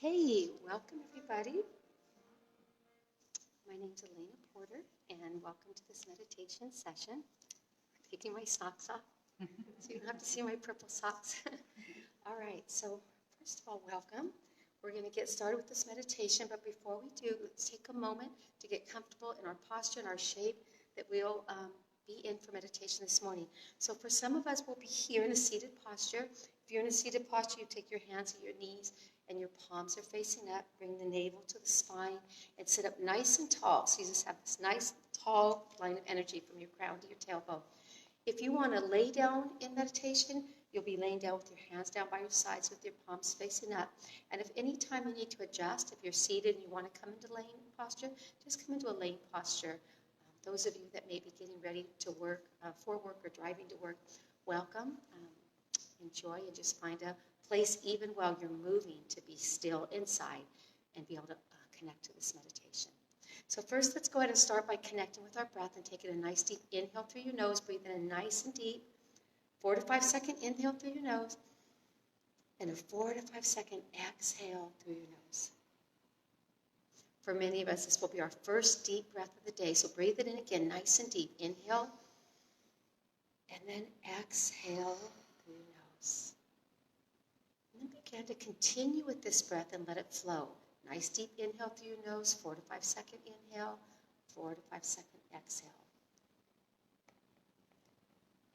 Hey, welcome everybody. My name's Elena Porter, and welcome to this meditation session. I'm taking my socks off, so you don't have to see my purple socks. All right, so first of all, welcome. We're going to get started with this meditation, but before we do, let's take a moment to get comfortable in our posture and our shape that we'll be in for meditation this morning. So for some of us, we'll be here in a seated posture. If you're in a seated posture, you take your hands at your knees and your palms are facing up. Bring the navel to the spine and sit up nice and tall. So you just have this nice, tall line of energy from your crown to your tailbone. If you want to lay down in meditation, you'll be laying down with your hands down by your sides with your palms facing up. And if any time you need to adjust, if you're seated and you want to come into laying posture, just come into a laying posture. Those of you that may be getting ready to work, for work or driving to work, welcome. Enjoy and just find a place even while you're moving to be still inside and be able to connect to this meditation. So first, let's go ahead and start by connecting with our breath and taking a nice deep inhale through your nose. Breathe in nice and deep. 4 to 5 second inhale through your nose. And a 4 to 5 second exhale through your nose. For many of us, this will be our first deep breath of the day. So breathe it in again, nice and deep. Inhale. And then exhale through your nose. And then begin to continue with this breath and let it flow. Nice deep inhale through your nose, 4 to 5 second inhale, 4 to 5 second exhale.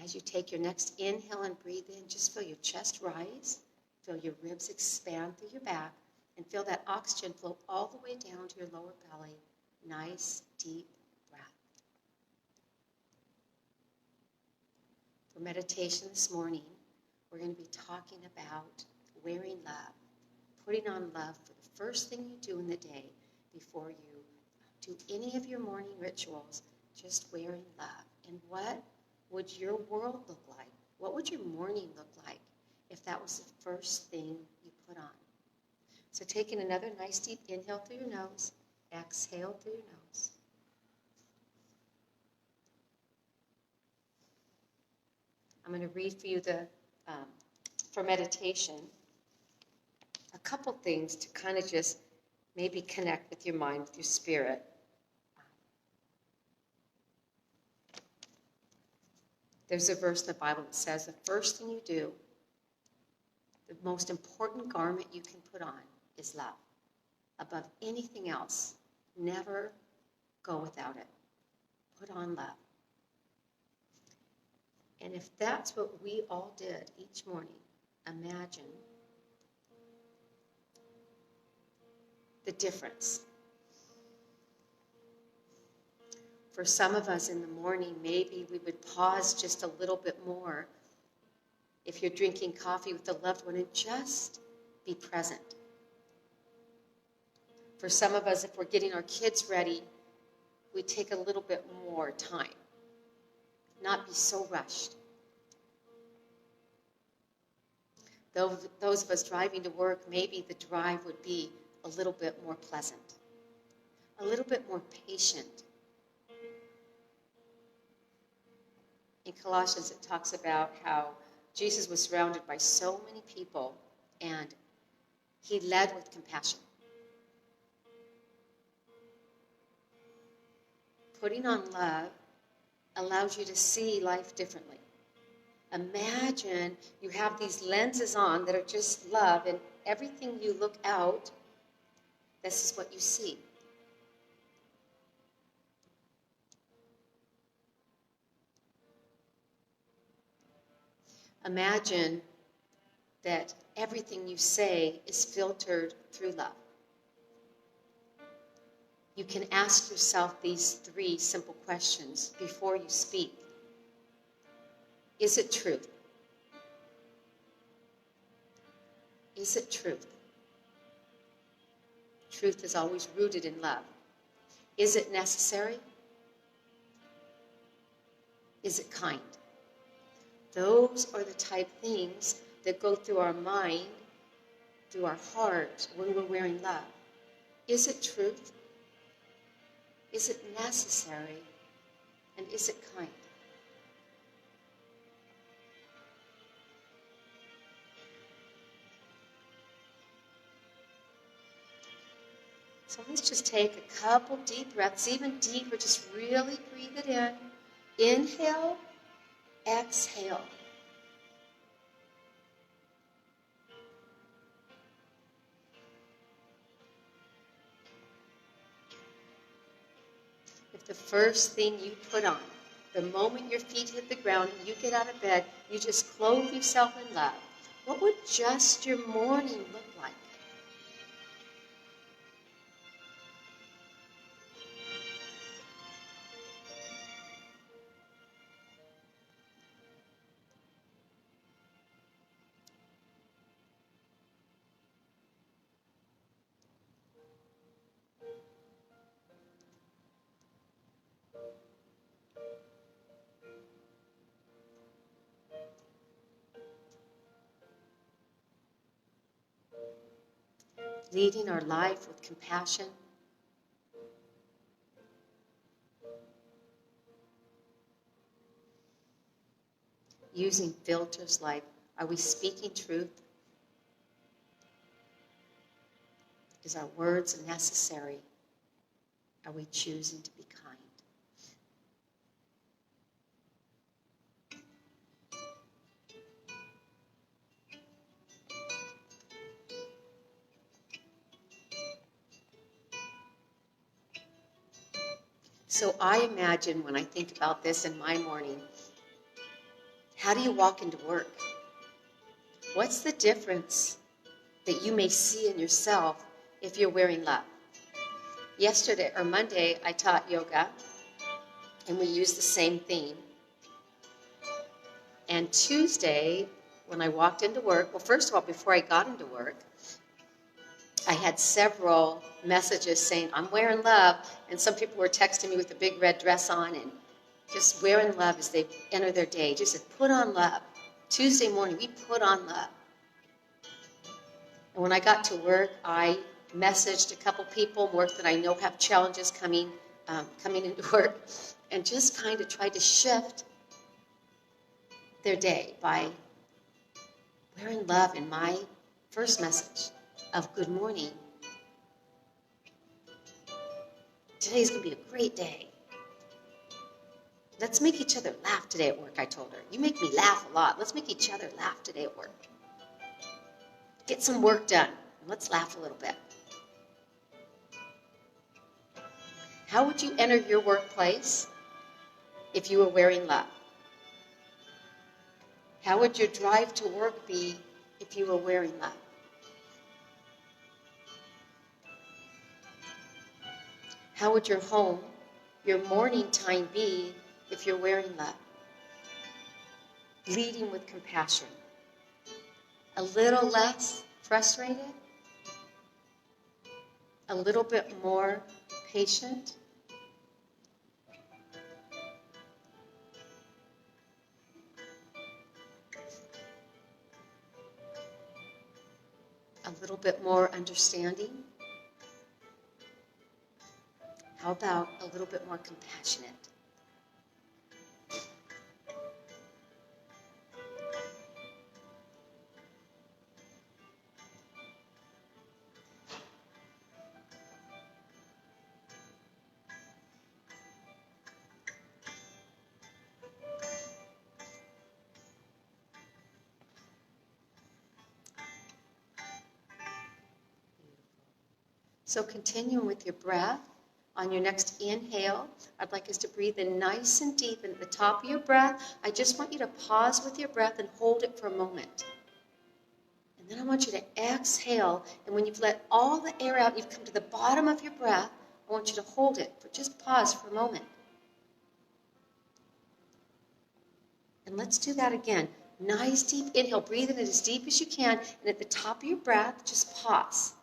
As you take your next inhale and breathe in, just feel your chest rise, feel your ribs expand through your back, and feel that oxygen flow all the way down to your lower belly. Nice, deep breath. For meditation this morning, we're going to be talking about wearing love, putting on love for the first thing you do in the day before you do any of your morning rituals, just wearing love. And what would your world look like? What would your morning look like if that was the first thing you put on? So taking another nice deep inhale through your nose, exhale through your nose. I'm going to read for you for meditation, a couple things to kind of just maybe connect with your mind, with your spirit. There's a verse in the Bible that says the first thing you do, the most important garment you can put on is love. Above anything else, never go without it. Put on love. And if that's what we all did each morning, imagine the difference. For some of us in the morning, maybe we would pause just a little bit more if you're drinking coffee with a loved one and just be present. For some of us, if we're getting our kids ready, we take a little bit more time, not be so rushed. Those of us driving to work, maybe the drive would be a little bit more pleasant, a little bit more patient. In Colossians, it talks about how Jesus was surrounded by so many people, and he led with compassion. Putting on love allows you to see life differently. Imagine you have these lenses on that are just love, and everything you look out, this is what you see. Imagine that everything you say is filtered through love. You can ask yourself these 3 simple questions before you speak. Is it truth? Is it truth? Truth is always rooted in love. Is it necessary? Is it kind? Those are the type things that go through our mind, through our heart when we're wearing love. Is it truth? Is it necessary? And is it kind? So let's just take a couple deep breaths, even deeper, just really breathe it in. Inhale, exhale. If the first thing you put on, the moment your feet hit the ground and you get out of bed, you just clothe yourself in love, what would just your morning look like? Leading our life with compassion. Using filters like, are we speaking truth? Is our words necessary? Are we choosing to be kind? So I imagine when I think about this in my morning, how do you walk into work? What's the difference that you may see in yourself if you're wearing love? Yesterday or Monday, I taught yoga, and we used the same theme. And Tuesday, when I walked into work, well, first of all, before I got into work, I had several messages saying, I'm wearing love. And some people were texting me with a big red dress on and just wearing love as they enter their day. Just said, put on love. Tuesday morning, we put on love. And when I got to work, I messaged a couple people, work that I know have challenges coming into work, and just kind of tried to shift their day by wearing love in my first message of good morning. Today's going to be a great day. Let's make each other laugh today at work, I told her. You make me laugh a lot. Let's make each other laugh today at work. Get some work done. Let's laugh a little bit. How would you enter your workplace if you were wearing love? How would your drive to work be if you were wearing love? How would your home, your morning time be if you're wearing love? Leading with compassion. A little less frustrated? A little bit more patient? A little bit more understanding? How about a little bit more compassionate? So continuing with your breath, on your next inhale, I'd like us to breathe in nice and deep. And at the top of your breath, I just want you to pause with your breath and hold it for a moment. And then I want you to exhale. And when you've let all the air out, you've come to the bottom of your breath, I want you to hold it, but just pause for a moment. And let's do that again. Nice deep inhale, breathe in it as deep as you can. And at the top of your breath, just pause.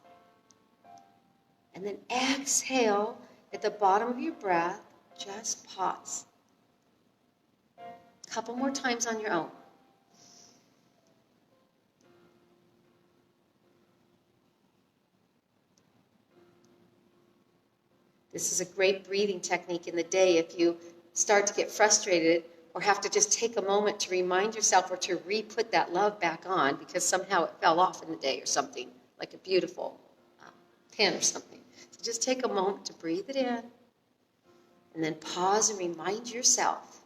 And then exhale at the bottom of your breath, just pause. A couple more times on your own. This is a great breathing technique in the day if you start to get frustrated or have to just take a moment to remind yourself or to re-put that love back on because somehow it fell off in the day or something, like a beautiful pen or something. So just take a moment to breathe it in, and then pause and remind yourself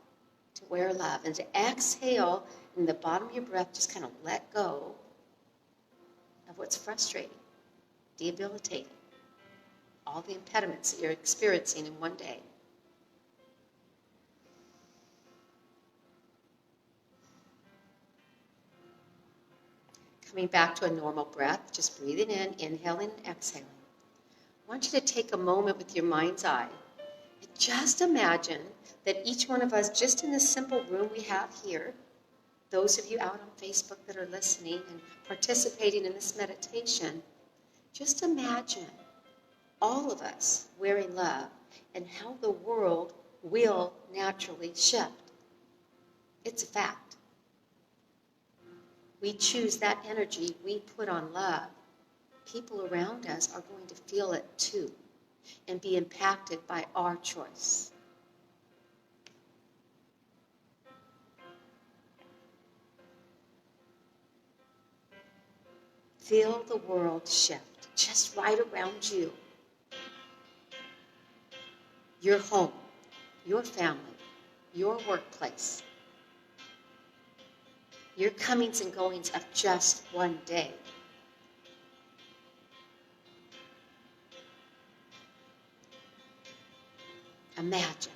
to wear love. And to exhale, in the bottom of your breath, just kind of let go of what's frustrating, debilitating, all the impediments that you're experiencing in one day. Coming back to a normal breath, just breathing in, inhaling and exhaling. I want you to take a moment with your mind's eye and just imagine that each one of us, just in this simple room we have here, those of you out on Facebook that are listening and participating in this meditation, just imagine all of us wearing love and how the world will naturally shift. It's a fact. We choose that energy we put on love. People around us are going to feel it too and be impacted by our choice. Feel the world shift just right around you. Your home, your family, your workplace, your comings and goings of just one day. Imagine.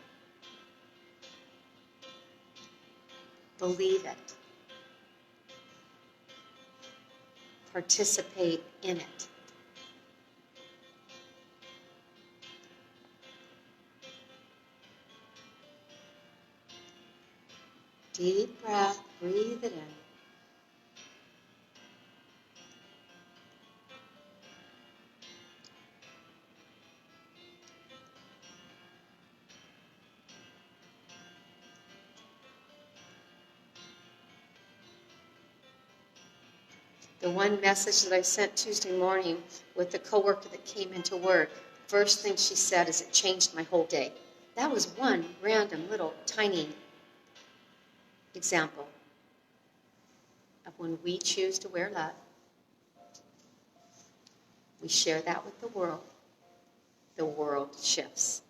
Believe it. Participate in it. Deep breath, breathe it in. The one message that I sent Tuesday morning with the coworker that came into work, first thing she said is, it changed my whole day. That was one random little tiny example of when we choose to wear love. We share that with the world shifts.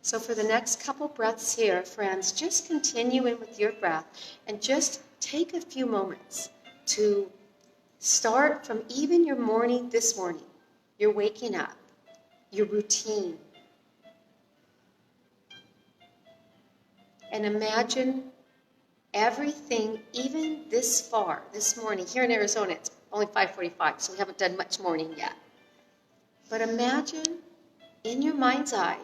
So for the next couple breaths here, friends, just continue in with your breath and just take a few moments to start from even your morning this morning, your waking up, your routine. And imagine everything, even this far, this morning. Here in Arizona, it's only 5:45, so we haven't done much morning yet. But imagine in your mind's eye,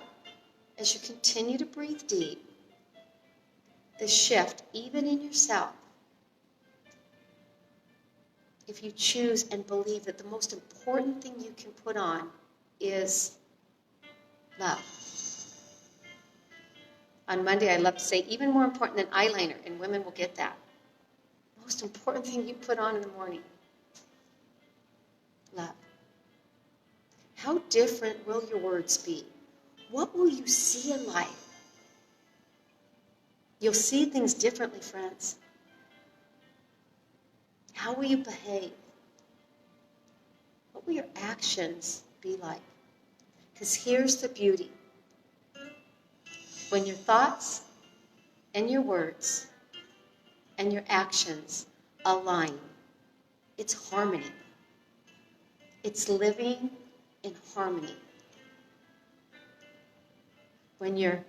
as you continue to breathe deep, the shift, even in yourself. If you choose and believe that the most important thing you can put on is love. On Monday, I love to say, even more important than eyeliner, and women will get that. Most important thing you put on in the morning, love. How different will your words be? What will you see in life? You'll see things differently, friends. How will you behave? What will your actions be like? Because here's the beauty. When your thoughts and your words and your actions align, it's harmony. It's living in harmony. When your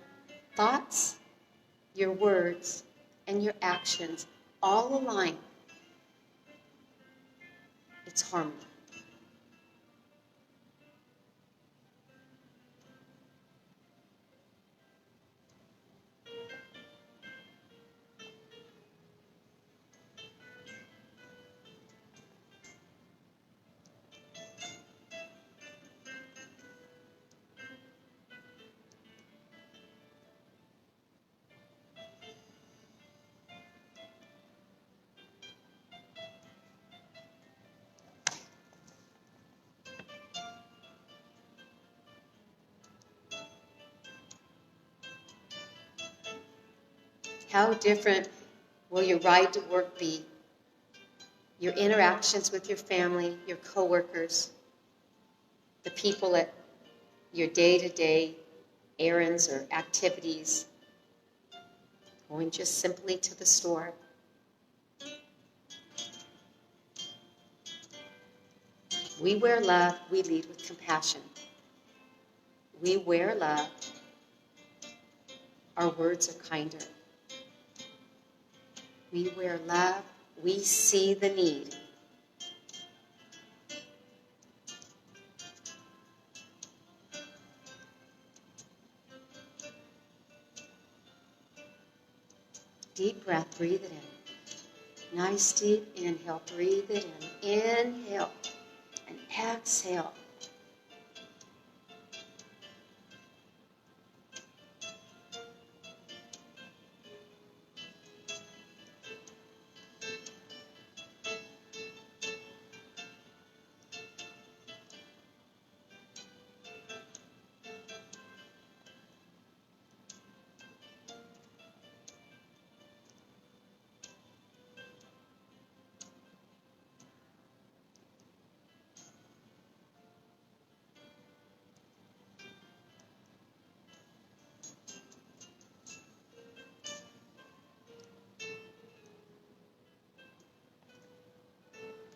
thoughts, your words, and your actions all align, it's harmony. How different will your ride to work be? Your interactions with your family, your coworkers, the people at your day-to-day errands or activities, going just simply to the store. We wear love, we lead with compassion. We wear love, our words are kinder. We wear love, we see the need. Deep breath, breathe it in. Nice deep inhale, breathe it in. Inhale and exhale.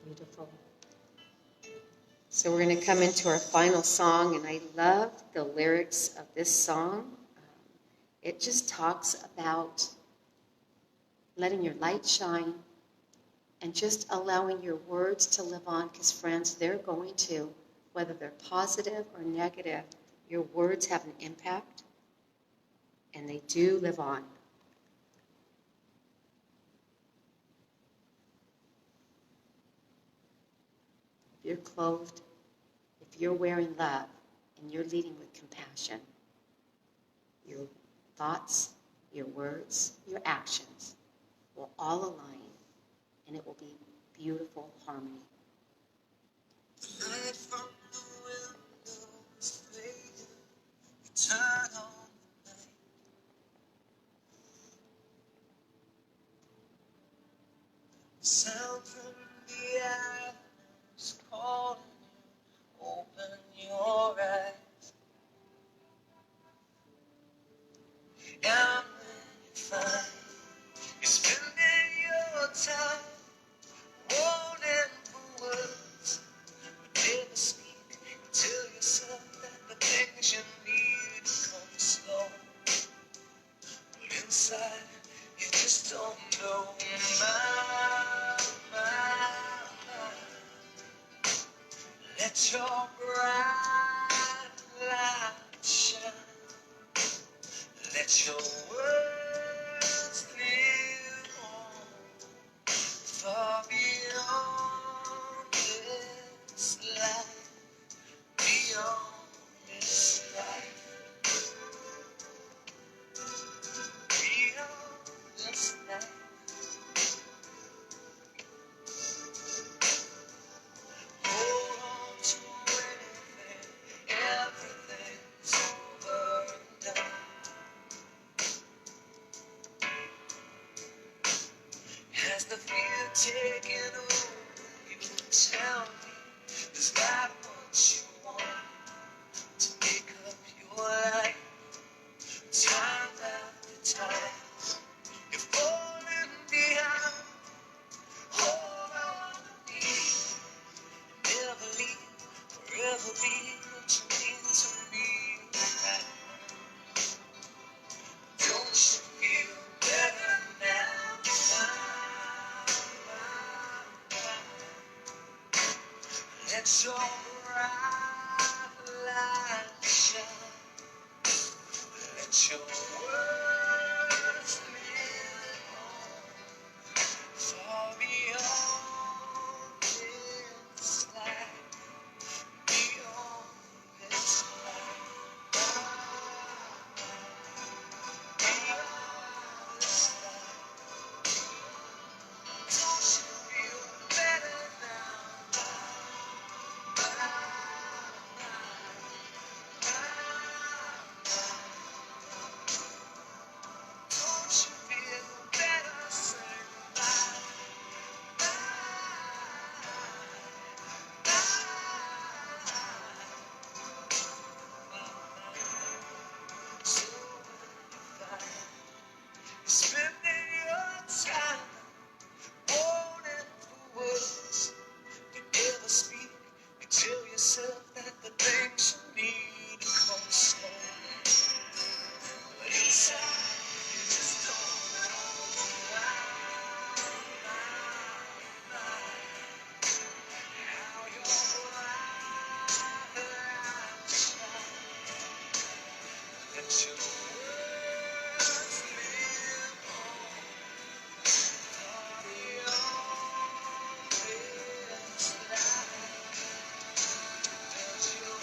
Beautiful. So we're going to come into our final song, and I love the lyrics of this song. It just talks about letting your light shine and just allowing your words to live on, because friends, they're going to, whether they're positive or negative, your words have an impact, and they do live on. If you're clothed, if you're wearing love, and you're leading with compassion, your thoughts, your words, your actions will all align, and it will be beautiful harmony. Light from the windows fade, turn on the light. Sound from the atmosphere calling you, open your eyes. And when you find you're spending your time wanting for words but never speak, tell yourself that the things you need come slow. But inside, you just don't know. Let your bright light shine. Let your words live on, far beyond this life, beyond this life, beyond this life. Hold on to anything, everything's over and done. Has the fear taken over? You can tell me, is that what you want to make up your life? Time after time, you're falling behind. Hold on to me, never leave, forever be what you mean to me. Right now. Don't you feel better now? Let your bright light shine. Let your words live on, far beyond this life, beyond things you need to come slow. But inside, you just don't know how your life shine. Let your words live on beyond this life. Does your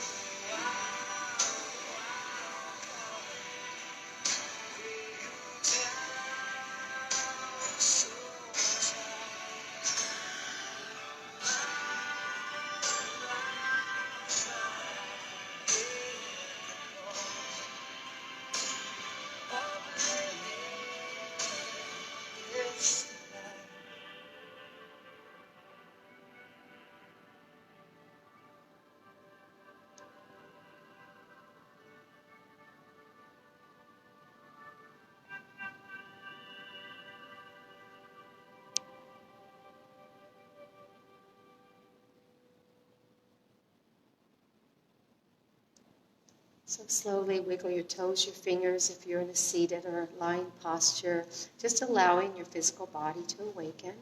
So slowly wiggle your toes, your fingers if you're in a seated or lying posture, just allowing your physical body to awaken.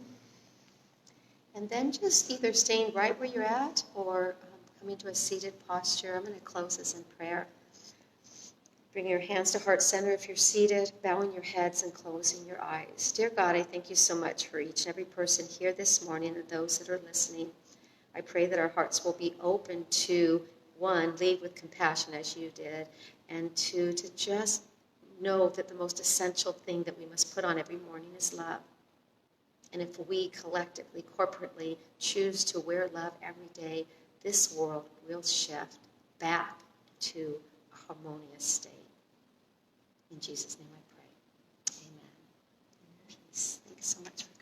And then just either staying right where you're at or coming to a seated posture. I'm going to close this in prayer. Bring your hands to heart center if you're seated, bowing your heads and closing your eyes. Dear God, I thank you so much for each and every person here this morning and those that are listening. I pray that our hearts will be open to, one, lead with compassion as you did, and two, to just know that the most essential thing that we must put on every morning is love. And if we collectively, corporately choose to wear love every day, this world will shift back to a harmonious state. In Jesus' name I pray. Amen. Peace. Thanks so much for